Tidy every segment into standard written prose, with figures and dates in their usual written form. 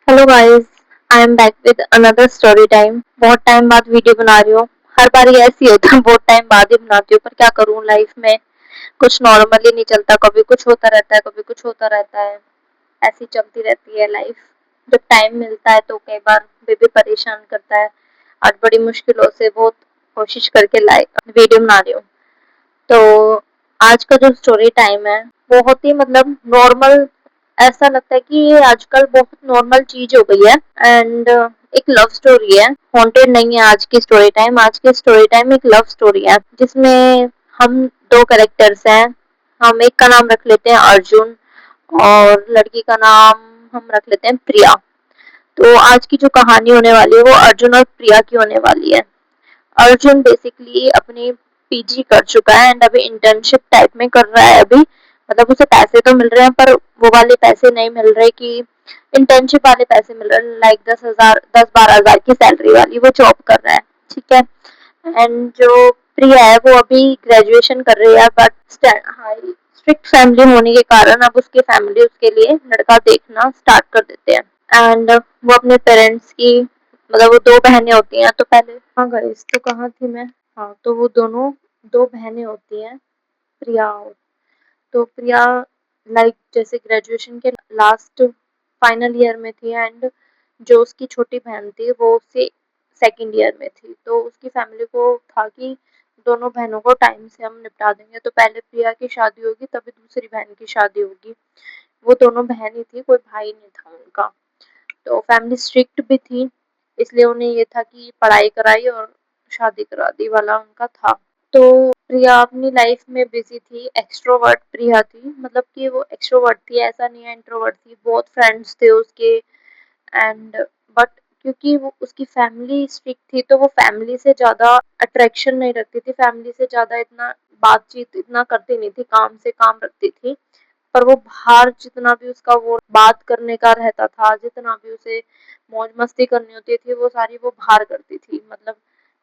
Hello guys, I am back with another story time. बहुत time बाद video बना रही हूँ। हर बार ये ऐसी होता है, बहुत टाइम बाद ही बनाती हूँ, पर क्या करूँ, लाइफ में कुछ नॉर्मली नहीं चलता। कभी कुछ होता रहता है, कभी कुछ होता रहता है। ऐसी चलती रहती है लाइफ। जब टाइम मिलता है तो कई बार बेबी परेशान करता है। आज बड़ी मुश्किलों से बहुत कोशिश करके लाइक वीडियो बना रही हूँ। तो आज का जो स्टोरी टाइम है, बहुत ही मतलब नॉर्मल। ऐसा लगता है कि ये आजकल बहुत नॉर्मल चीज हो गई है। एंड एक लव स्टोरी है। हॉन्टेड नहीं है आज की स्टोरी टाइम। आज की स्टोरी टाइम एक लव स्टोरी है, जिसमें हम दो कैरेक्टर्स हैं। हम एक का नाम रख लेते हैं अर्जुन, और लड़की का नाम हम रख लेते हैं प्रिया। तो आज की जो कहानी होने वाली है वो अर्जुन और प्रिया की होने वाली है। अर्जुन बेसिकली अपनी पीजी कर चुका है एंड अभी इंटर्नशिप टाइप में कर रहा है। अभी मतलब उसे पैसे तो मिल रहे हैं, पर वो वाले पैसे नहीं मिल रहे कि इंटर्नशिप वाले पैसे मिल रहे हैं। लाइक 10,000 10-12 हजार की सैलरी वाली वो जॉब कर रहा है। ठीक है। एंड जो प्रिया है वो अभी ग्रेजुएशन कर रही है, बट हाई स्ट्रिक्ट फैमिली होने के कारण अब उसकी फैमिली उसके लिए लड़का देखना स्टार्ट कर देते हैं। एंड वो अपने पेरेंट्स की, मतलब वो दो बहनें होती हैं। तो पहले हाँ गाइस, तो कहाँ थी मैं। हाँ, तो वो दोनों दो बहनें होती हैं, प्रिया। तो प्रिया लाइक जैसे ग्रेजुएशन के लास्ट फाइनल ईयर में थी, एंड जो उसकी छोटी बहन थी वो उससे सेकंड ईयर में थी। तो उसकी फैमिली को था कि दोनों बहनों को टाइम से हम निपटा देंगे, तो पहले प्रिया की शादी होगी तभी दूसरी बहन की शादी होगी। वो दोनों बहन ही थी, कोई भाई नहीं था उनका। तो फैमिली स्ट्रिक्ट भी थी, इसलिए उन्हें ये था कि पढ़ाई कराई और शादी करा दी वाला उनका था। तो प्रिया अपनी लाइफ में बिजी थी। एक्सट्रोवर्ट प्रिया थी, मतलब कि वो एक्सट्रोवर्ट थी, ऐसा नहीं है इंट्रोवर्ट थी। बहुत फ्रेंड्स थे उसके। एंड बट क्योंकि वो उसकी फैमिली स्ट्रिक्ट थी, तो वो फैमिली से ज्यादा अट्रैक्शन नहीं रखती थी। फैमिली से ज्यादा इतना बातचीत इतना करती नहीं थी, काम से काम रखती थी। पर वो बाहर जितना भी उसका वो बात करने का रहता था, जितना भी उसे मौज मस्ती करनी होती थी, वो सारी वो बाहर करती थी। मतलब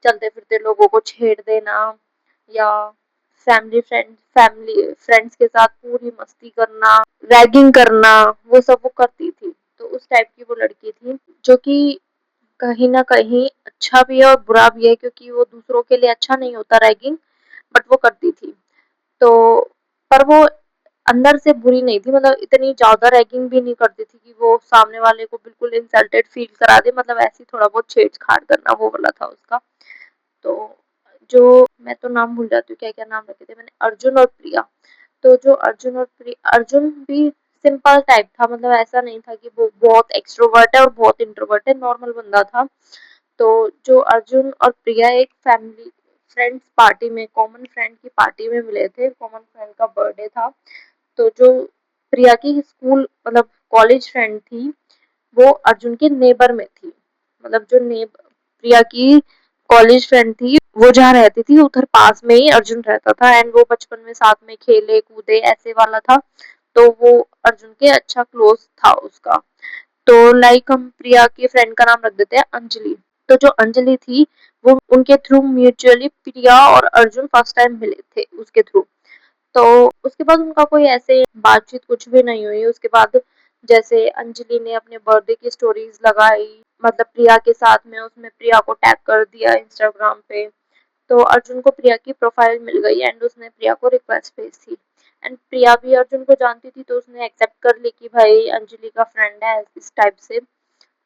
चलते फिरते लोगों को छेड़ देना, या फैमिली फ्रेंड्स के साथ पूरी मस्ती करना, रैगिंग करना, वो सब वो करती थी। तो उस टाइप की वो लड़की थी, जो कि कहीं ना कहीं अच्छा भी है और बुरा भी है, क्योंकि वो दूसरों के लिए अच्छा नहीं होता रैगिंग, बट वो करती थी। तो पर वो अंदर से बुरी नहीं थी, मतलब इतनी ज्यादा रैगिंग भी नहीं करती थी कि वो सामने वाले को बिल्कुल इंसल्टेड फील करा दे। मतलब ऐसी थोड़ा बहुत छेड़छाड़ करना, वो वाला था उसका। तो जो मैं तो नाम भूल जाती हूँ, क्या क्या नाम रखे थे मैंने, अर्जुन और प्रिया। तो जो अर्जुन और प्रिया, अर्जुन भी सिंपल टाइप था। मतलब ऐसा नहीं था कि वो बहुत एक्सट्रोवर्ट है और बहुत इंट्रोवर्ट है, नॉर्मल बंदा था। तो जो अर्जुन और प्रिया एक फैमिली फ्रेंड्स पार्टी में, कॉमन फ्रेंड की पार्टी में मिले थे। कॉमन फ्रेंड का बर्थडे था। तो जो प्रिया की स्कूल मतलब कॉलेज फ्रेंड थी, वो अर्जुन के नेबर में थी। मतलब जो प्रिया की कॉलेज फ्रेंड थी, वो जहाँ रहती थी उधर पास में ही अर्जुन रहता था। एंड वो बचपन में साथ में खेले कूदे ऐसे वाला था। तो वो अर्जुन के अच्छा क्लोज था उसका। तो लाइक हम प्रिया के फ्रेंड का नाम रख देते हैं अंजलि। तो जो अंजलि थी, वो उनके थ्रू म्यूचुअली प्रिया और अर्जुन फर्स्ट टाइम मिले थे उसके थ्रू। तो उसके बाद उनका कोई ऐसे बातचीत कुछ भी नहीं हुई। उसके बाद जैसे अंजलि ने अपने बर्थडे की स्टोरीज लगाई, मतलब प्रिया के साथ में, उसमें प्रिया को टैग कर दिया इंस्टाग्राम पे। तो अर्जुन को प्रिया की प्रोफाइल मिल गई एंड उसने प्रिया को रिक्वेस्ट भेज दी। एंड प्रिया भी अर्जुन को जानती थी, तो उसने एक्सेप्ट कर ली कि भाई अंजलि का फ्रेंड है इस टाइप से।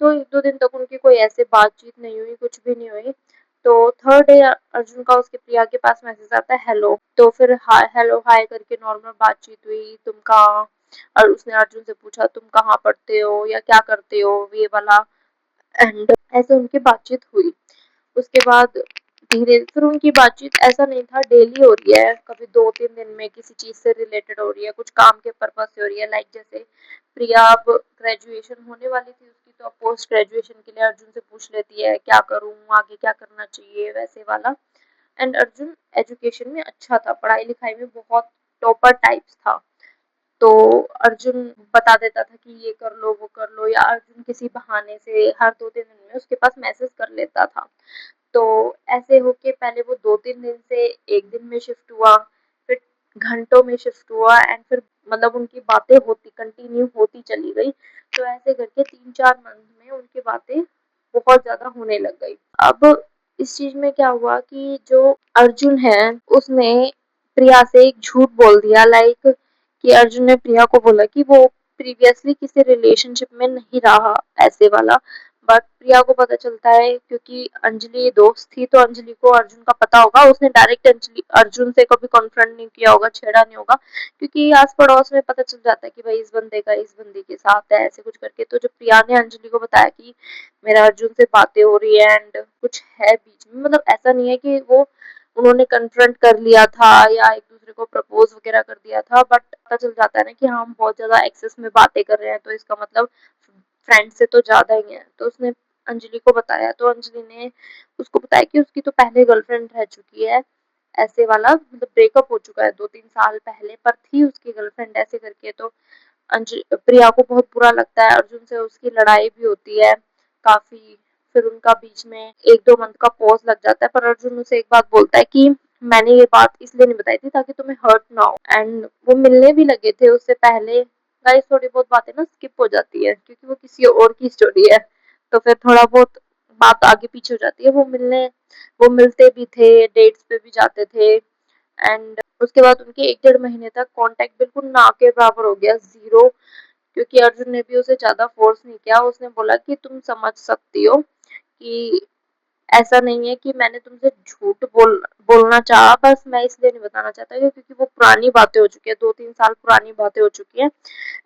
तो 1-2 दिन तक उनकी कोई ऐसे बातचीत नहीं हुई, कुछ भी नहीं हुई। तो थर्ड डे अर्जुन का उसके प्रिया के पास मैसेज आता है हेलो। तो फिर हाय हेलो हाय करके नॉर्मल बातचीत हुई, तुम कहाँ। और उसने अर्जुन से पूछा तुम कहाँ पढ़ते हो या क्या करते हो, ये वाला। एंड ऐसे उनकी बातचीत हुई। उसके बाद धीरे फिर उनकी बातचीत ऐसा नहीं था डेली हो रही है, कभी 2-3 दिन में किसी चीज से रिलेटेड हो रही है, कुछ काम के पर्पज से हो रही है। लाइक जैसे प्रिया अब ग्रेजुएशन होने वाली थी उसकी, तो अब पोस्ट ग्रेजुएशन के लिए अर्जुन से पूछ लेती है क्या करूँ आगे, क्या करना चाहिए, वैसे वाला। एंड अर्जुन एजुकेशन में अच्छा था, पढ़ाई लिखाई में बहुत टॉपर टाइप्स था। तो अर्जुन बता देता था कि ये कर लो वो कर लो, या अर्जुन किसी बहाने से हर 2-3 दिन में उसके पास मैसेज कर लेता था। तो ऐसे होके पहले वो 2-3 दिन से एक दिन में शिफ्ट हुआ, फिर घंटों में शिफ्ट हुआ, एंड फिर मतलब उनकी बातें होती कंटिन्यू होती चली गई। तो ऐसे करके 3-4 मंथ बातें बहुत ज्यादा होने लग गई। अब इस चीज में क्या हुआ कि जो अर्जुन है उसने प्रिया से एक झूठ बोल दिया, लाइक कि अर्जुन ने प्रिया को बोला कि वो प्रीवियसली किसी रिलेशनशिप में नहीं रहा ऐसे वाला। बट प्रिया को पता चलता है क्योंकि अंजलि दोस्त थी, तो अंजलि को अर्जुन का पता होगा, उसने डायरेक्ट अंजलि अर्जुन से कभी कॉन्फ्रंट नहीं किया होगा, छेड़ा नहीं होगा, क्योंकि आस पड़ोस में पता चल जाता है कि भाई इस बंदे का इस बंदी के साथ है ऐसे कुछ करके। तो जब प्रिया ने अंजलि को बताया कि मेरा अर्जुन से बातें हो रही है एंड कुछ है बीच में, मतलब ऐसा नहीं है कि वो उन्होंने कन्फ्रंट कर लिया था या एक दूसरे को प्रपोज वगैरह कर दिया था, बट पता चल जाता है ना कि हाँ हम बहुत ज्यादा एक्सेस में बातें कर रहे हैं, तो इसका मतलब फ्रेंड से तो ज्यादा ही है। तो उसने अंजलि को बताया, तो अंजलि ने उसको बताया कि उसकी तो पहले गर्लफ्रेंड रह चुकी है ऐसे वाला, मतलब ब्रेकअप हो चुका है 2-3 साल पहले, पर थी उसकी गर्लफ्रेंड ऐसे करके। तो प्रिया को बहुत बुरा लगता है, अर्जुन से उसकी लड़ाई भी होती है काफी, फिर उनका बीच में 1-2 मंथ का पॉज लग जाता है, पर अर्जुन उसे एक बात बोलता है कि मैंने ये बात इसलिए नहीं बताई थी ताकि तुम्हें हर्ट ना हो। एंड वो मिलने भी लगे थे उससे पहले। गाइस थोड़ी बहुत बातें ना स्किप हो जाती है क्योंकि वो किसी और की स्टोरी है, तो फिर थोड़ा बहुत बात आगे पीछे हो जाती है। वो मिलते भी थे, डेट्स पे भी जाते थे, एंड उसके बाद उनके 1-1.5 महीने तक कांटेक्ट बिल्कुल ना के बराबर हो गया, जीरो। क्योंकि अर्जुन ने भी उसे ज्यादा फोर्स नहीं किया, उसने बोला कि तुम समझ सकती हो कि ऐसा नहीं है कि मैंने तुमसे झूठ बोलना चाहा, बस मैं इसलिए नहीं बताना चाहता क्योंकि वो पुरानी बातें हो चुकी है, 2-3 साल पुरानी बातें हो चुकी है,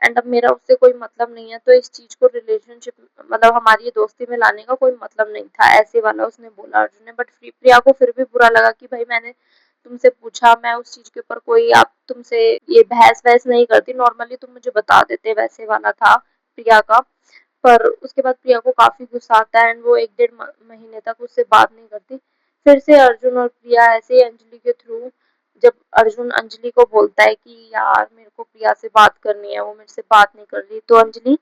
एंड अब मेरा उससे कोई मतलब नहीं है, तो इस चीज को रिलेशनशिप मतलब हमारी दोस्ती में लाने का कोई मतलब नहीं था ऐसे वाला उसने बोला अर्जुन ने। बट प्रिया को फिर भी बुरा लगा कि भाई मैंने तुमसे पूछा, मैं उस चीज के ऊपर कोई आप तुमसे ये बहस वहस नहीं करती, नॉर्मली तुम मुझे बता देते, वैसे वाला था प्रिया का। पर उसके बाद प्रिया को काफी गुस्सा आता है एंड वो 1-1.5 महीने तक उससे बात नहीं करती। फिर से अर्जुन और प्रिया ऐसे ही अंजलि के थ्रू, जब अर्जुन अंजलि को बोलता है कि यार मेरे को प्रिया से बात करनी है, वो मेरे से बात नहीं कर रही, तो अंजलि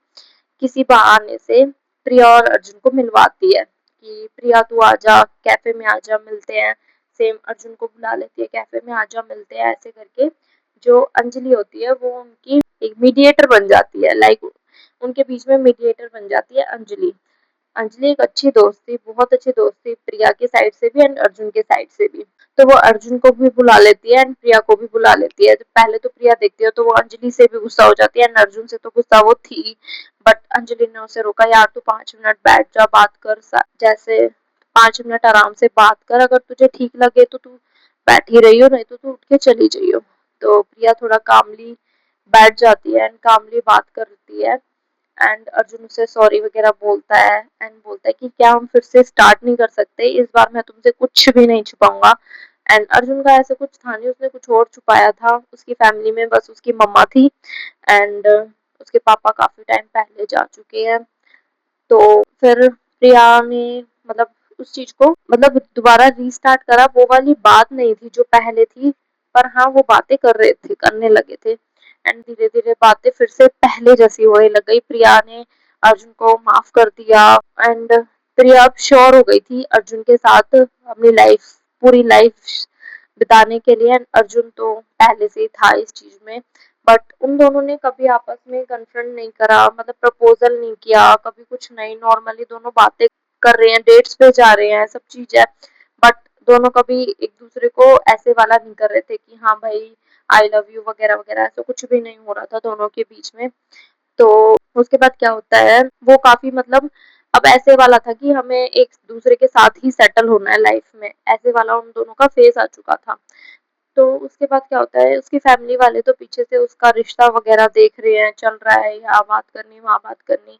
किसी बहाने से प्रिया और अर्जुन को मिलवाती है कि प्रिया तू आजा, कैफे में आजा, मिलते हैं। सेम अर्जुन को बुला लेती है, कैफे में आजा मिलते हैं ऐसे करके। जो अंजलि होती है वो उनकी एक मीडिएटर बन जाती है, लाइक उनके बीच में मीडिएटर बन जाती है अंजलि। अंजलि एक अच्छी दोस्त थी, बहुत अच्छी दोस्त थी, प्रिया के साइड से भी एंड अर्जुन के साइड से भी। तो वो अर्जुन को भी बुला लेती है एंड प्रिया को भी बुला लेती है। तो पहले तो प्रिया देखती है तो वो अंजलि से भी गुस्सा हो जाती है एंड अर्जुन से तो गुस्सा वो थी, बट अंजलि ने उसे रोका, यार तू 5 मिनट बैठ जा, बात कर, जैसे 5 मिनट आराम से बात कर, अगर तुझे ठीक लगे तो तू बैठ ही रही हो, नहीं तो तू उठ के चली जाइयो। तो प्रिया थोड़ा कामली बैठ जाती है एंड कामली बात करती है, एंड अर्जुन उसे सॉरी वगैरह बोलता है एंड बोलता है कि क्या हम फिर से स्टार्ट नहीं कर सकते, इस बार मैं तुमसे कुछ भी नहीं छुपाऊंगा। एंड अर्जुन का ऐसा कुछ था नहीं, उसने कुछ और छुपाया था, उसकी फैमिली में बस उसकी मम्मा थी एंड उसके पापा काफी टाइम पहले जा चुके हैं। तो फिर प्रिया ने मतलब उस चीज को मतलब दोबारा रीस्टार्ट करा, वो वाली बात नहीं थी जो पहले थी, पर हाँ वो बातें करने लगे थे एंड धीरे धीरे बातें फिर से पहले जैसी होने लग गई। प्रिया ने अर्जुन को माफ कर दिया एंड प्रिया अब श्योर हो गई थी अर्जुन के साथ अपनी लाइफ, पूरी लाइफ बिताने के लिए। अर्जुन तो पहले से ही था इस चीज में, बट उन दोनों ने कभी आपस में कन्फ्रंट नहीं करा, मतलब प्रपोजल नहीं किया, कभी कुछ नहीं, नॉर्मली दोनों बातें कर रहे हैं, डेट्स पे जा रहे हैं, सब चीज है, बट दोनों कभी एक दूसरे को ऐसे वाला नहीं कर रहे थे कि हाँ भाई आई लव यू वगैरह वगैरह, ऐसा कुछ भी नहीं हो रहा था दोनों के बीच में। तो उसके बाद क्या होता है, वो काफी मतलब अब ऐसे वाला था कि हमें एक दूसरे के साथ ही सेटल होना है लाइफ में, ऐसे वाला उन दोनों का फेज आ चुका था। तो उसके बाद क्या होता है, उसकी फैमिली वाले तो पीछे से उसका रिश्ता वगैरह देख रहे हैं, चल रहा है, यहाँ बात करनी वहाँ बात करनी।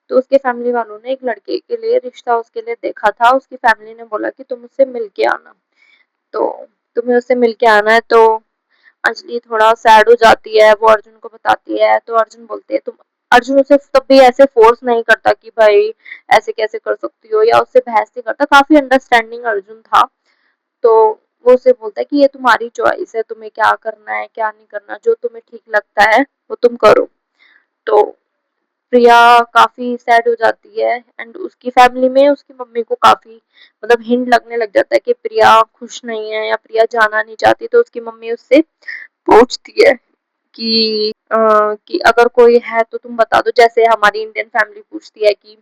तो उसके फैमिली वालों ने एक लड़के के लिए रिश्ता उसके लिए देखा था, उसकी फैमिली ने बोला कि तुम उससे मिल के आना, तो तुम्हें उससे मिल के आना है। तो अंजलि थोड़ा सैड हो जाती है, वो अर्जुन को बताती है, तो अर्जुन बोलते हैं तुम, अर्जुन उसे तब भी ऐसे फोर्स नहीं करता कि भाई ऐसे कैसे कर सकती हो, या उससे बहस नहीं करता, काफी अंडरस्टैंडिंग अर्जुन था। तो वो उसे बोलता है कि ये तुम्हारी चॉइस है, तुम्हें क्या करना है क्या नहीं करना, जो तुम्हें ठीक लगता है वो तुम करो। तो प्रिया काफी सैड हो जाती है एंड उसकी फैमिली में उसकी मम्मी को काफी मतलब हिंट लगने लग जाता है कि प्रिया खुश नहीं है या प्रिया जाना नहीं चाहती। तो उसकी मम्मी उससे पूछती है कि अगर कोई है तो तुम बता दो, जैसे हमारी इंडियन फैमिली पूछती है कि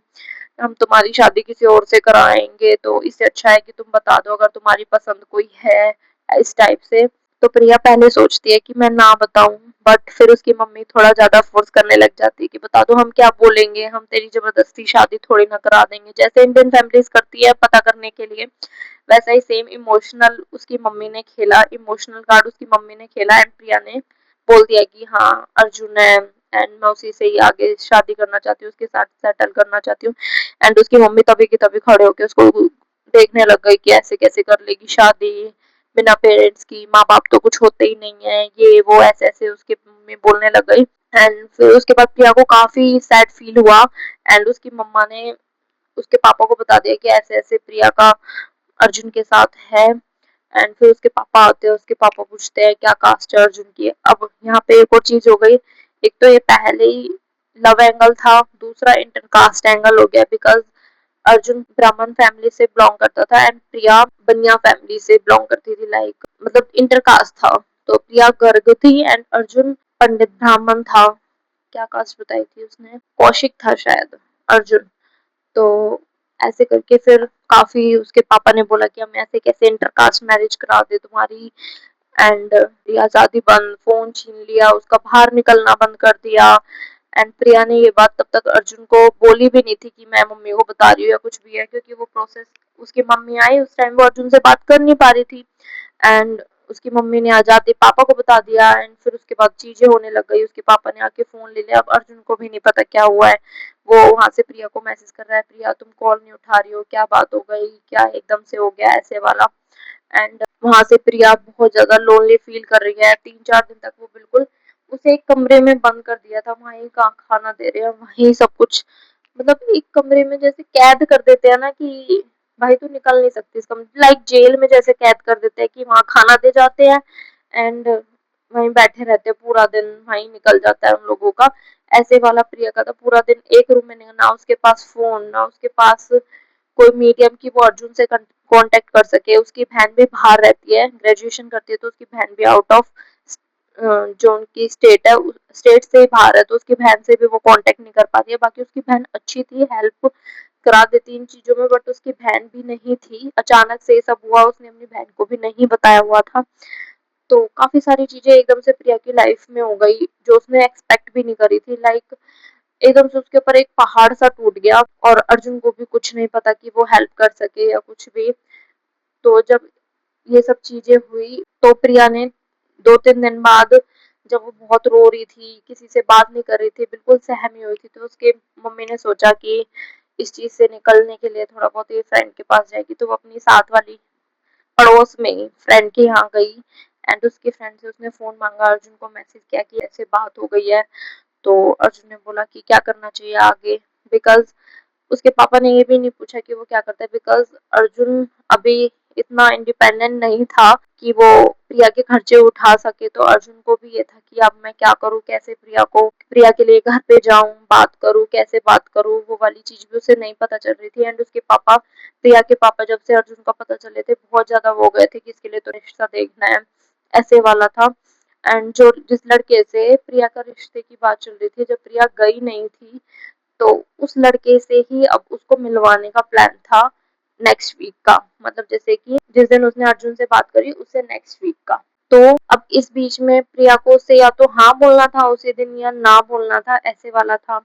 हम तुम्हारी शादी किसी और से कराएंगे, तो इससे अच्छा है कि तुम बता दो अगर तुम्हारी पसंद कोई है, इस टाइप से। तो प्रिया पहले सोचती है कि मैं ना बताऊं, बट फिर उसकी मम्मी थोड़ा ज्यादा फोर्स करने लग जाती है कि बता दो, हम क्या बोलेंगे, हम तेरी जबरदस्ती शादी थोड़ी ना करा देंगे, जैसे इंडियन फैमिलीज करती है पता करने के लिए, वैसा ही सेम इमोशनल उसकी मम्मी ने खेला, इमोशनल कार्ड उसकी मम्मी ने खेला, एंड प्रिया ने बोल दिया कि हाँ अर्जुन है एंड मैं उसी से ही आगे शादी करना चाहती हूँ, उसके साथ सेटल करना चाहती हूँ। एंड उसकी मम्मी तभी की तभी खड़े होकर उसको देखने लग गई कि ऐसे कैसे कर लेगी शादी बिना पेरेंट्स की, माँ बाप तो कुछ होते ही नहीं है, ये वो ऐसे ऐसे उसके मम्मी बोलने लग गई। एंड फिर उसके बाद प्रिया को काफी सैड फील हुआ, एंड उसकी मम्मा ने उसके पापा को बता दिया कि ऐसे ऐसे प्रिया का अर्जुन के साथ है। एंड फिर उसके पापा आते हैं, उसके पापा पूछते हैं क्या कास्ट है अर्जुन की। अब यहाँ पे एक और चीज हो गई, एक तो ये पहले ही लव एंगल था, दूसरा इंटर कास्ट एंगल हो गया, बिकॉज अर्जुन ब्राह्मण फैमिली से बिलोंग करता था एंड प्रिया बनिया फैमिली से बिलोंग करती थी, लाइक मतलब इंटरकास्ट था। तो प्रिया गर्ग थी एंड अर्जुन पंडित ब्राह्मण था। क्या कास्ट बताई थी उसने, कौशिक था शायद अर्जुन। तो ऐसे करके फिर काफी उसके पापा ने बोला कि हम ऐसे कैसे इंटरकास्ट मैरिज करा दे तुम्हारी, एंड आजादी बंद, फोन छीन लिया उसका, बाहर निकलना बंद कर दिया। एंड प्रिया ने ये बात तब तक अर्जुन को बोली भी नहीं थी कि मैं मम्मी को बता रही हूँ या कुछ भी है, क्योंकि वो प्रोसेस उसकी मम्मी आई उस टाइम वो अर्जुन से बात कर नहीं पा रही थी। एंड उसकी मम्मी ने आ जाते पापा को बता दिया, एंड फिर उसके बाद चीजें होने लग गई, उसके पापा ने आके फोन ले लिया। अब अर्जुन को भी नहीं पता क्या हुआ है, वो वहां से प्रिया को मैसेज कर रहा है, प्रिया तुम कॉल नहीं उठा रही हो, क्या बात हो गई, क्या एकदम से हो गया ऐसे वाला। एंड वहां से प्रिया बहुत ज्यादा लोनली फील कर रही है, 3-4 दिन तक वो बिल्कुल उसे एक कमरे में बंद कर दिया था, वहीं का खाना दे रहे हैं, वहीं सब कुछ, मतलब एक कमरे में जैसे कैद कर देते हैं ना कि भाई तू निकल नहीं सकती इस कमरे, लाइक जेल में जैसे कैद कर देते हैं कि वहां खाना दे जाते हैं एंड वहीं बैठे रहते हैं पूरा दिन, वहीं निकल जाता है उन लोगों का। ऐसे वाला प्रिया का था, पूरा दिन एक रूम में नहीं, ना उसके पास फोन, ना उसके पास कोई मीडियम की वो अर्जुन से कांटेक्ट कर सके। उसकी बहन भी बाहर रहती है, ग्रेजुएशन करती है, तो उसकी बहन भी आउट ऑफ जो उनकी स्टेट है स्टेट से ही बाहर है, तो उसकी बहन से भी वो कांटेक्ट नहीं कर पाती है। बाकी उसकी बहन अच्छी थी, हेल्प करा देती इन चीजों में, बट उसकी बहन भी नहीं थी, अचानक से ये सब हुआ, उसने अपनी बहन को भी नहीं बताया हुआ था। तो काफी सारी चीजें एकदम से प्रिया की लाइफ में हो गई जो उसने एक्सपेक्ट भी नहीं करी थी, लाइक एकदम से उसके ऊपर एक पहाड़ सा टूट गया, और अर्जुन को भी कुछ नहीं पता कि वो हेल्प कर सके या कुछ भी। तो जब ये सब चीजें हुई तो प्रिया ने 2-3 दिन बाद, जब वो बहुत रो रही थी, किसी से बात नहीं कर रही थी, बिल्कुल सहमी हुई थी, तो उसके मम्मी ने सोचा कि इस चीज से निकलने के लिए थोड़ा बहुत ये फ्रेंड के पास जाएगी, तो वो अपनी साथ वाली पड़ोस में ही फ्रेंड के यहाँ गई एंड उसकी फ्रेंड से उसने फोन मांगा, अर्जुन को मैसेज किया कि ऐसे बात हो गई है। तो अर्जुन ने बोला कि क्या करना चाहिए आगे, बिकॉज उसके पापा ने ये भी नहीं पूछा कि वो क्या करता है, बिकॉज अर्जुन अभी इतना इंडिपेंडेंट नहीं था कि वो प्रिया के खर्चे उठा सके। तो अर्जुन को भी ये था कि अब मैं क्या करूँ, कैसे प्रिया के लिए घर पे जाऊं, बात करूं, कैसे बात करूं, वो वाली चीज भी उसे नहीं पता चल रही थी। एंड उसके पापा, प्रिया के पापा, जब से अर्जुन का पता चले थे बहुत ज्यादा वो गए थे कि इसके लिए तो रिश्ता देखना है, ऐसे वाला था। एंड जो जिस लड़के से प्रिया का रिश्ते की बात चल रही थी, जब प्रिया गई नहीं थी, तो उस लड़के से ही अब उसको मिलवाने का प्लान था नेक्स्ट वीक का, मतलब जैसे कि जिस दिन उसने अर्जुन से बात करी उससे नेक्स्ट वीक का। तो अब इस बीच में प्रिया को उससे या तो हाँ बोलना था उसी दिन या ना बोलना था, ऐसे वाला था।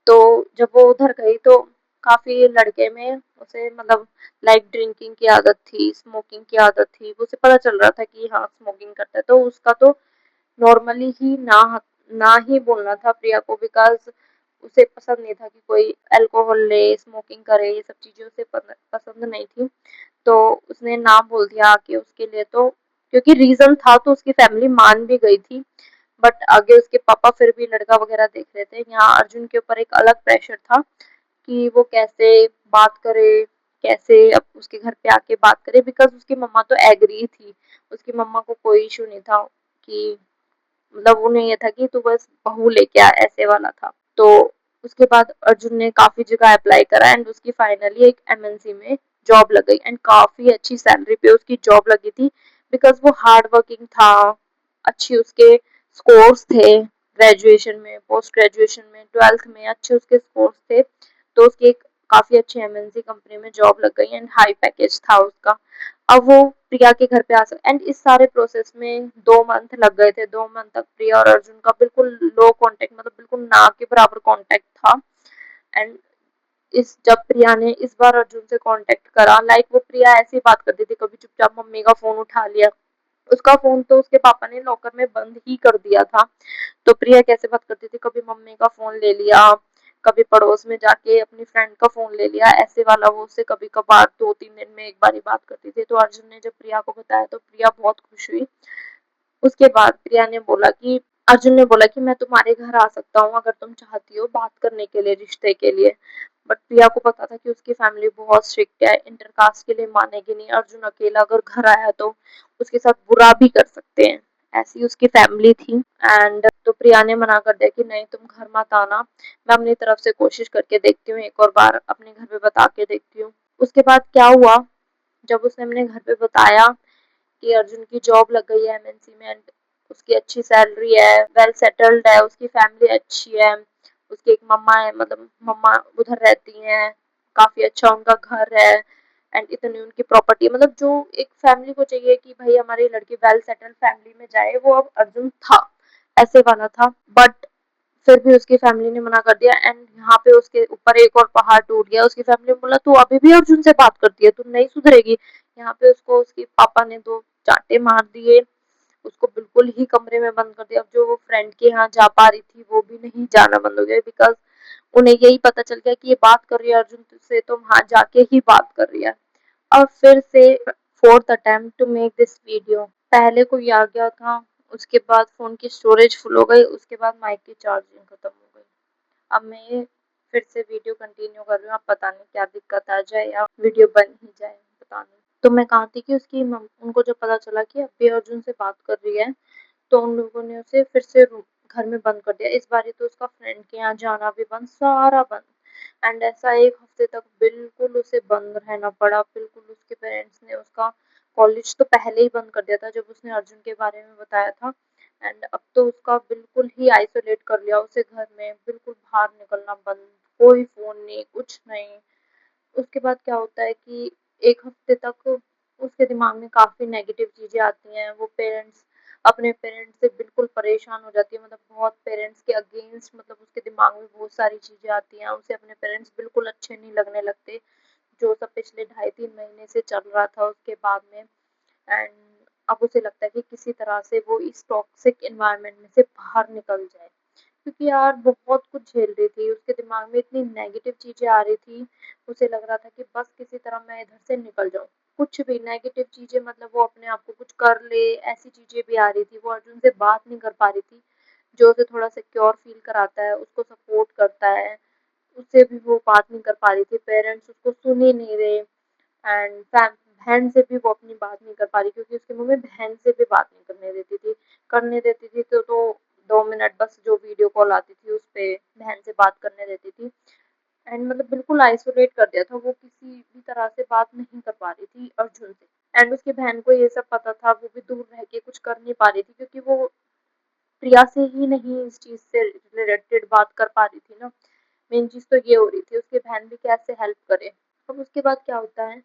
तो जब वो उधर गई तो काफी लड़के में उसे मतलब लाइक ड्रिंकिंग की आदत थी, स्मोकिंग की आदत थी, उसे पता चल रहा था कि हाँ स्मोकिंग करता है, तो उसका तो नॉर्मली ही ना ही बोलना था प्रिया को, बिकॉज उसे पसंद नहीं था कि कोई अल्कोहल ले, स्मोकिंग करे, ये सब चीजें उसे पसंद नहीं थी। तो उसने ना बोल दिया आके उसके लिए, तो क्योंकि रीजन था तो उसकी फैमिली मान भी गई थी। बट आगे उसके पापा फिर भी लड़का वगैरह देख रहे थे। यहाँ अर्जुन के ऊपर एक अलग प्रेशर था कि वो कैसे बात करे, कैसे अब उसके घर पे आके बात करे, बिकॉज उसकी मम्मा तो एग्री थी, उसकी मम्मा को कोई इशू नहीं था कि मतलब उन्हें ये था कि तू बस बहू लेके आ, ऐसे वाला था। तो उसके बाद अर्जुन ने काफी जगह अप्लाई करा एंड उसकी फाइनली एक एमएनसी में जॉब लग गई एंड काफी अच्छी सैलरी पे उसकी जॉब लगी थी, बिकॉज वो हार्ड वर्किंग था, अच्छी उसके स्कोर्स थे, ग्रेजुएशन में, पोस्ट ग्रेजुएशन में, 12th में अच्छे उसके स्कोर्स थे। तो उसकी एक काफ़ी अच्छी एमएनसी कंपनी में जॉब लग गई एंड हाई पैकेज था उसका। अब वो प्रिया के घर पे आ सक एंड इस सारे प्रोसेस में 2 मंथ लग गए थे। 2 मंथ तक प्रिया और अर्जुन का बिल्कुल लो कॉन्टैक्ट, मतलब बिल्कुल ना के बराबर कॉन्टैक्ट था। एंड इस जब प्रिया ने इस बार अर्जुन से कॉन्टैक्ट करा, लाइक वो प्रिया ऐसी बात करती थी, कभी चुपचाप मम्मी का फ़ोन उठा लिया। उसका फ़ोन तो उसके पापा ने लॉकर में बंद ही कर दिया था। तो प्रिया कैसे बात करती थी, कभी मम्मी का फ़ोन ले लिया, कभी पड़ोस में जाके अपनी फ्रेंड का फ़ोन ले लिया, ऐसे वाला वो उससे कभी-कभार 2-3 दिन में एक बार ही बात करती थी। तो अर्जुन ने जब प्रिया को बताया तो प्रिया बहुत खुश हुई। उसके बाद प्रिया ने बोला कि अर्जुन ने बोला कि मैं तुम्हारे घर आ सकता हूँ अगर तुम चाहती हो बात करने के लिए, रिश्ते के लिए। बट प्रिया को पता था कि उसकी फैमिली बहुत स्ट्रिक्ट है, इंटरकास्ट के लिए मानेगी नहीं। अर्जुन अकेला अगर घर आया तो उसके साथ बुरा भी कर सकते हैं, ऐसी उसकी फैमिली थी। एंड तो प्रिया ने मना कर दिया कि नहीं तुम घर मत आना, मैं अपनी तरफ से कोशिश करके देखती हूँ, एक और बार अपने घर पे बता के देखती हूँ। उसके बाद क्या हुआ, जब उसने अपने घर पे बताया कि अर्जुन की जॉब लग गई है एमएनसी में एंड उसकी अच्छी सैलरी है, वेल सेटल्ड है, उसकी फैमिली अच्छी है, उसकी एक मम्मा है, मतलब मम्मा उधर रहती हैं, काफी अच्छा उनका घर है एंड इतनी उनकी प्रॉपर्टी है, मतलब जो एक फैमिली को चाहिए कि भाई हमारी लड़की वेल सेटल्ड फैमिली में जाए, वो अब अर्जुन था, ऐसे वाला था। बट फिर भी उसकी फैमिली ने मना कर दिया एंड यहाँ पे उसके ऊपर एक और पहाड़ टूट गया। उसकी फैमिली ने बोला तू अभी भी अर्जुन से बात करती है, तू नहीं सुधरेगी। यहाँ पे उसको उसके पापा ने 2 चांटे मार दिए, उसको बिल्कुल ही कमरे में बंद कर दिया। अब जो वो फ्रेंड के यहाँ जा पा रही थी वो भी नहीं जाना बंद हो गया, बिकॉज उन्हें यही पता चल गया कि ये बात कर रही है अर्जुन से, तो वहां जाके ही बात कर रही है। अब फिर से fourth attempt to make this video, पहले कोई आ गया था, उसके बाद फोन की स्टोरेज फुल हो गई, उसके बाद माइक की चार्जिंग खत्म हो गई। अब मैं ये फिर से वीडियो कंटिन्यू कर रही हूँ, अब पता नहीं क्या दिक्कत आ जाए या वीडियो बन ही जाए, पता नहीं। तो मैं कहा थी कि उसकी उनको जब पता चला कि अभी अर्जुन से बात कर रही है तो उन लोगों ने उसे फिर से घर में बंद कर दिया। इस बारी तो उसका फ्रेंड के यहाँ जाना भी बंद, सारा बंद। एंड ऐसा 1 हफ्ते तक बिल्कुल उसे बंद रहना पड़ा, बिल्कुल। उसके पेरेंट्स ने उसका कॉलेज तो पहले ही बंद कर दिया था जब उसने अर्जुन के बारे में बताया था। एंड अब तो उसका बिल्कुल ही आइसोलेट कर लिया उसे घर में, बिल्कुल बाहर निकलना बंद, कोई फ़ोन नहीं, कुछ नहीं। उसके बाद क्या होता है कि 1 हफ्ते तक उसके दिमाग में काफ़ी नेगेटिव चीज़ें आती हैं। वो अपने पेरेंट्स से बिल्कुल परेशान हो जाती है, मतलब बहुत पेरेंट्स के अगेंस्ट, मतलब उसके दिमाग में बहुत सारी चीज़ें आती हैं। उसे अपने पेरेंट्स बिल्कुल अच्छे नहीं लगने लगते, जो सब पिछले 2.5-3 महीने से चल रहा था उसके बाद में। एंड अब उसे लगता है कि किसी तरह से वो इस टॉक्सिक एनवायरनमेंट में से बाहर निकल जाए, क्योंकि यार बहुत कुछ झेल रही थी, उसके दिमाग में इतनी नेगेटिव चीज़ें आ रही थी, उसे लग रहा था कि बस किसी तरह मैं इधर से निकल जाऊँ। कुछ भी नेगेटिव चीज़ें, मतलब वो अपने आप को कुछ कर ले, ऐसी चीज़ें भी आ रही थी। वो अर्जुन से बात नहीं कर पा रही थी, जो उसे थोड़ा सिक्योर फील कराता है, उसको सपोर्ट करता है, उससे भी वो बात नहीं कर पा रही थी। पेरेंट्स उसको सुन ही नहीं रहे एंड बहन से भी वो अपनी बात नहीं कर पा रही, क्योंकि उसकी मम्मी बहन से भी बात नहीं करने देती थी। करने देती थी तो 2 मिनट बस जो वीडियो कॉल आती थी उस पे बहन से बात करने देती थी। एंड मतलब बिल्कुल आइसोलेट कर दिया था, वो किसी भी तरह से बात नहीं कर पा रही थी अर्जुन से। एंड उसकी बहन को ये सब पता था, वो भी दूर रह के कुछ कर नहीं पा रही थी, क्योंकि वो प्रिया से ही नहीं इस चीज़ से रिलेटेड बात कर पा रही थी ना। मेन चीज़ तो ये हो रही थी, उसकी बहन भी कैसे हेल्प करे। अब उसके बाद क्या होता है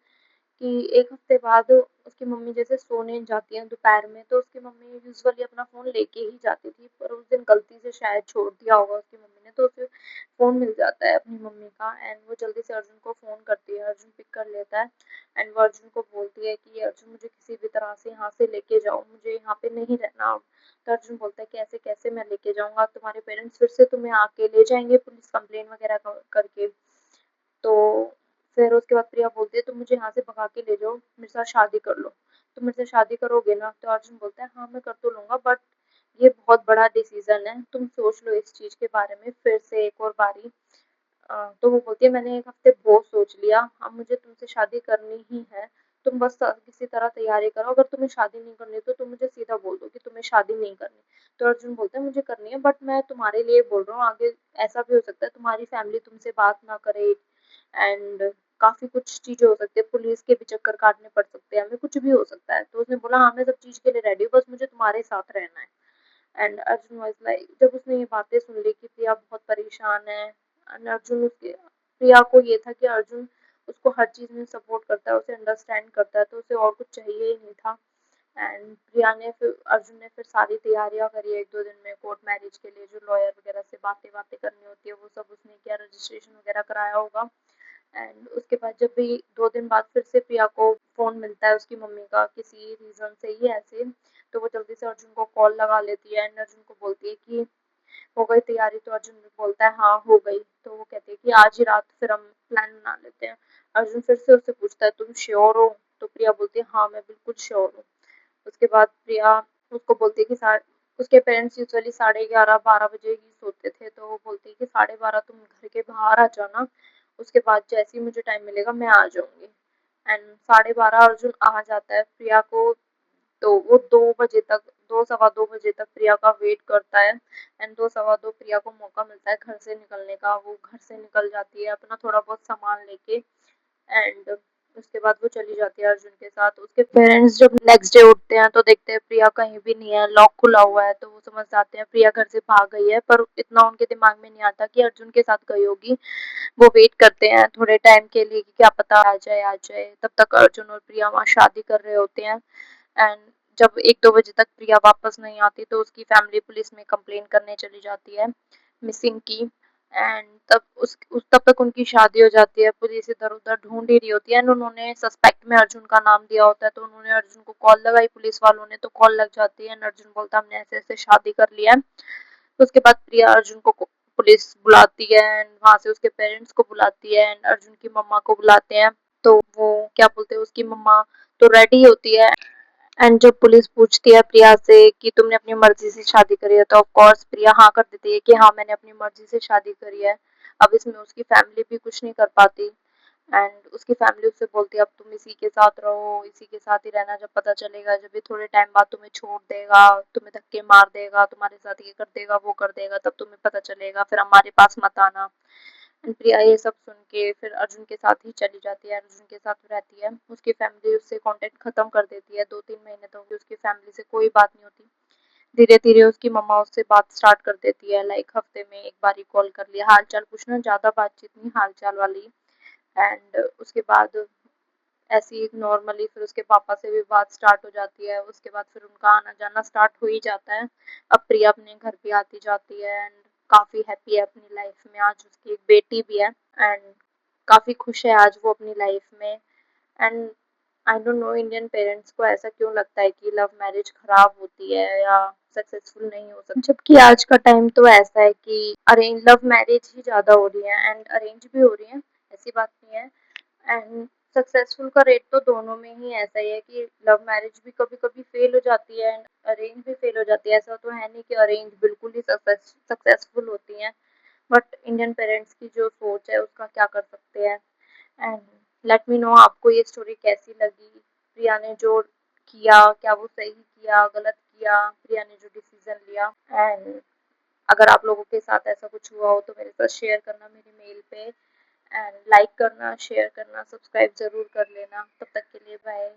कि 1 हफ्ते बाद उसकी मम्मी जैसे सोने जाती हैं दोपहर में, तो उसकी मम्मी यूजुअली अपना फ़ोन लेके ही जाती थी, पर उस दिन गलती से शायद छोड़ दिया होगा उसकी मम्मी ने, तो उसे फ़ोन मिल जाता है अपनी मम्मी का एंड वो जल्दी से अर्जुन को फ़ोन करती है। अर्जुन पिक कर लेता है एंड वो अर्जुन को बोलती है कि अर्जुन मुझे किसी भी तरह से यहाँ से लेके जाओ, मुझे यहाँ पे नहीं रहना अब। तो अर्जुन बोलता है कैसे कैसे मैं लेके जाऊँगा, तुम्हारे पेरेंट्स फिर से तुम्हें आके ले जाएँगे पुलिस कंप्लेन वगैरह करके। तो फिर उसके बाद प्रिया बोलती है तुम मुझे यहाँ से भगा के ले जाओ, मेरे साथ शादी कर लो, तुम मेरे से शादी करोगे ना? तो अर्जुन बोलता है हाँ मैं कर तो लूँगा, बट ये बहुत बड़ा डिसीजन है, तुम सोच लो इस चीज़ के बारे में फिर से एक और बारी। तो वो बोलती है मैंने 1 हफ्ते बहुत सोच लिया, अब मुझे तुमसे शादी करनी ही है, तुम बस किसी तरह तैयारी करो, अगर तुम्हें शादी नहीं करनी तो तुम मुझे सीधा बोल दो कि तुम्हें शादी नहीं करनी। तो अर्जुन बोलता है मुझे करनी है, बट मैं तुम्हारे लिए बोल रहा हूँ, आगे ऐसा भी हो सकता है तुम्हारी फैमिली तुमसे बात ना करे एंड काफ़ी कुछ चीज़ें हो सकती है, पुलिस के भी चक्कर काटने पड़ सकते हैं हमें, कुछ भी हो सकता है। तो उसने बोला हाँ मैं सब चीज़ के लिए रेडी हूँ, बस मुझे तुम्हारे साथ रहना है। एंड अर्जुन वाज लाइक, जब उसने ये बातें सुन ली कि प्रिया बहुत परेशान है एंड अर्जुन उसके प्रिया को ये था कि अर्जुन उसको हर चीज़ में सपोर्ट करता है, उसे अंडरस्टैंड करता है, तो उसे और कुछ चाहिए ही नहीं था। एंड प्रिया ने फिर अर्जुन ने फिर सारी तैयारियां करी 1-2 दिन में कोर्ट मैरिज के लिए, जो लॉयर वगैरह से बातें बातें करनी होती है वो सब उसने किया, रजिस्ट्रेशन वगैरह कराया होगा। एंड उसके बाद जब भी 2 दिन बाद फिर से प्रिया को फ़ोन मिलता है उसकी मम्मी का किसी रीज़न से ही ऐसे, तो वो जल्दी से अर्जुन को कॉल लगा लेती है एंड अर्जुन को बोलती है कि हो गई तैयारी, तो अर्जुन बोलता है हाँ हो गई। तो वो कहती है कि आज ही रात फिर हम प्लान बना लेते हैं। अर्जुन फिर से उससे पूछता है तुम श्योर हो? तो प्रिया बोलती है हाँ मैं बिल्कुल श्योर हूँ। उसके बाद प्रिया उसको बोलती है कि उसके पेरेंट्स यूजुअली 11:30-12 बजे ही सोते थे, तो वो बोलती है कि 12:30 तुम घर के बाहर आ जाना, उसके बाद जैसे ही मुझे टाइम मिलेगा मैं आ जाऊंगी। एंड 12:30 अर्जुन आ जाता है प्रिया को, तो वो 2 बजे तक, 2 सवा 2 बजे तक प्रिया का वेट करता है। एंड 2 सवा 2 प्रिया को मौका मिलता है घर से निकलने का, वो घर से निकल जाती है अपना थोड़ा बहुत सामान लेके। एंड उसके बाद वो चली जाती है अर्जुन के साथ। उसके पेरेंट्स जब नेक्स्ट डे उठते हैं तो देखते हैं प्रिया कहीं भी नहीं है, लॉक खुला हुआ है, तो वो समझ जाते हैं प्रिया घर से भाग गई है, पर इतना उनके दिमाग में नहीं आता कि अर्जुन के साथ गई होगी। वो वेट करते हैं थोड़े टाइम के लिए कि क्या पता आ जाए। तब तक अर्जुन और प्रिया वहाँ शादी कर रहे होते हैं। एंड जब 1-2 बजे तक प्रिया वापस नहीं आती तो उसकी फैमिली पुलिस में कंप्लेन करने चली जाती है मिसिंग की। एंड तब तक उनकी शादी हो जाती है, पुलिस इधर उधर ढूंढ ही रही होती है। एंड उन्होंने सस्पेक्ट में अर्जुन का नाम दिया होता है, तो उन्होंने अर्जुन को कॉल लगाई पुलिस वालों ने, तो कॉल लग जाती है। अर्जुन बोलता है हमने ऐसे ऐसे शादी कर लिया है। तो उसके बाद प्रिया अर्जुन को पुलिस बुलाती है एंड वहां से उसके पेरेंट्स को बुलाती है एंड अर्जुन की मम्मा को बुलाते हैं। तो वो क्या बोलते हैं, उसकी मम्मा तो रेडी होती है। एंड जब पुलिस पूछती है प्रिया से कि तुमने अपनी मर्जी से शादी करी है, तो ऑफ कोर्स प्रिया हाँ कर देती है कि हाँ मैंने अपनी मर्जी से शादी करी है। अब इसमें उसकी फैमिली भी कुछ नहीं कर पाती। एंड उसकी फैमिली उससे बोलती है अब तुम इसी के साथ रहो, इसी के साथ ही रहना, जब पता चलेगा, जब भी थोड़े टाइम बाद तुम्हें छोड़ देगा, तुम्हें धक्के मार देगा, तुम्हारे साथ ये कर देगा वो कर देगा, तब तुम्हें पता चलेगा, फिर हमारे पास मत आना। प्रिया ये सब सुन के फिर अर्जुन के साथ ही चली जाती है, अर्जुन के साथ रहती है। उसकी फैमिली उससे कांटेक्ट खत्म कर देती है, 2-3 महीने तक उसकी फैमिली से कोई बात नहीं होती। धीरे धीरे उसकी मम्मा उससे बात स्टार्ट कर देती है, लाइक हफ्ते में एक बार ही कॉल कर लिया, हाल चाल पूछना, ज्यादा बातचीत नहीं, हाल चाल वाली। एंड उसके बाद ऐसे ही नॉर्मली फिर उसके पापा से भी बात स्टार्ट हो जाती है। उसके बाद फिर उनका आना जाना स्टार्ट हो ही जाता है। अब प्रिया अपने घर भी आती जाती है एंड काफी हैप्पी है अपनी लाइफ में। आज उसकी एक बेटी भी है एंड काफी खुश है आज वो अपनी लाइफ में। And I don't know Indian parents को ऐसा क्यों लगता है कि लव मैरिज खराब होती है या सक्सेसफुल नहीं हो सकती, जबकि आज का टाइम तो ऐसा है कि अरेंज लव मैरिज ही ज्यादा हो रही है एंड अरेंज भी हो रही है, ऐसी बात नहीं है। एंड सक्सेसफुल का रेट तो दोनों में ही ऐसा ही है कि लव मैरिज भी कभी कभी फेल हो जाती है एंड अरेंज भी फेल हो जाती है। ऐसा तो है नहीं कि अरेंज बिल्कुल ही सक्सेसफुल होती हैं, बट इंडियन पेरेंट्स की जो सोच है उसका क्या कर सकते हैं। एंड लेट मी नो आपको ये स्टोरी कैसी लगी, प्रिया ने जो किया क्या वो सही किया गलत किया, प्रिया ने जो डिसीजन लिया। एंड अगर आप लोगों के साथ ऐसा कुछ हुआ हो तो मेरे साथ शेयर करना मेरी मेल पे। एंड लाइक करना, शेयर करना, सब्सक्राइब जरूर कर लेना। तब तक के लिए बाय।